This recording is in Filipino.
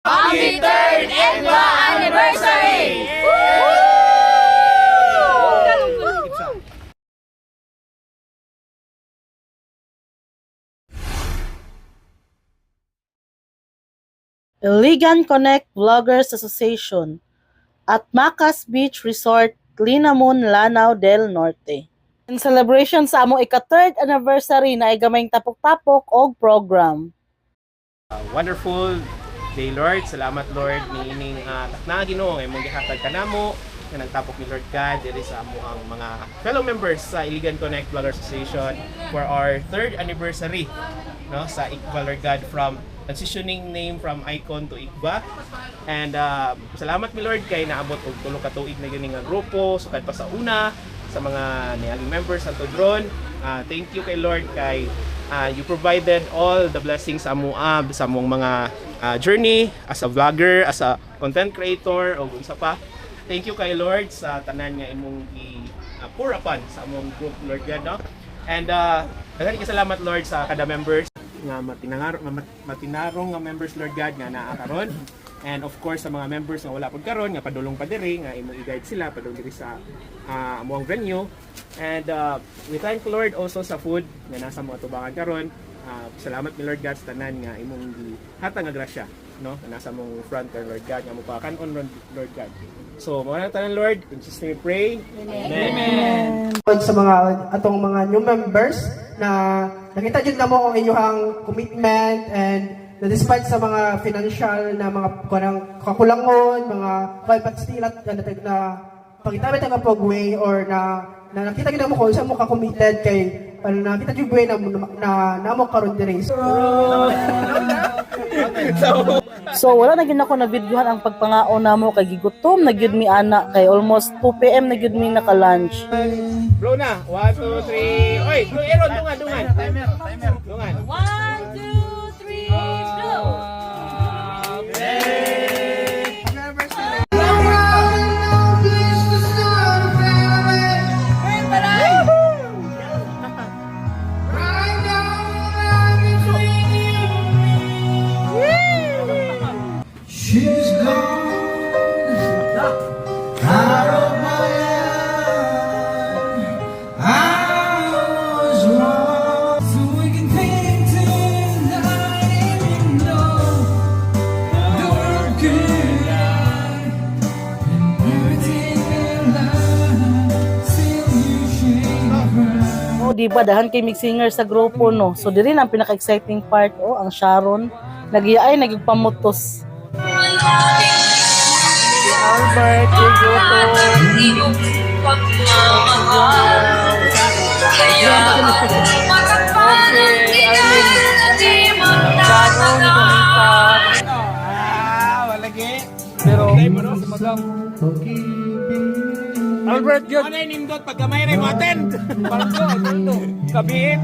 Happy 3rd EDWA Anniversary! Iligan Connect Vloggers Association at Macas Beach Resort, Linamon, Lanao del Norte. In celebration sa among ika-3rd anniversary na igamay tapok-tapok og program. Wonderful day, Lord. Salamat, Lord, ni ining takna Ginoo nga imong gihatag kanamo nga nagtapok ni Lord God diri sa amo ang mga fellow members sa Iligan Connect Vloggers Association for our 3rd anniversary, no, sa ICVA, Lord God, from transitioning name from Icon to ICVA. And salamat mi Lord kay naabot og tulo ka tuig na gini nga grupo sukad pa sa una sa mga niaging members sa Tudron. Thank you kay Lord kay you provided all the blessings sa amuab sa among mga journey as a vlogger, as a content creator o unsa pa. Thank you kay Lord sa tanan nga imong i-pour upon sa among group, Lord God, no? And daghan ka salamat, Lord, sa kada members nga matinarong nga members, Lord God, nga naa karon. And of course sa mga members nga wala pud karon nga padulong pa diri nga imo i-guide sila padulong diri sa among venue. And we thank Lord also sa food nga nasa mga tubangan karon. Salamat mi Lord God sa tanan nga imong gihatag nga grasya, no, nga nasa mong front kay Lord God nga mopakanon Lord God. So mao na tanan, Lord, in Jesus name we pray. Amen. Sa mga atong mga new members na nakita jud namo ang inyong commitment and na despite sa mga financial na mga kakulangon, mga pagpatilat na pagkitamit nga pag-way or na nakita gyud mo kung saan mo ka-committed kay nakita jud way na namo karon diri. So wala na gyud ako na videohan ang pagpangaon namo kay gigutom na gyud mi ana kay almost 2 PM na gyud mi naka-lunch. Blow na. 1 2 3. Oy, Aaron, dungan. Timer. Dungan. 1, 2, 3, blow! She's gone out of my life. I was wrong. So we can paint tonight, and you know the world could lie. And everything in life, still you shake right. Oh, di ba dahan kay mig singer sa grupo, no. So diri na ang pinaka-exciting part, ang Sharon nagpamutos. Albert, Albert, good. Ano yung nindot pagkamay rin mo attend? Paldo, kabiit.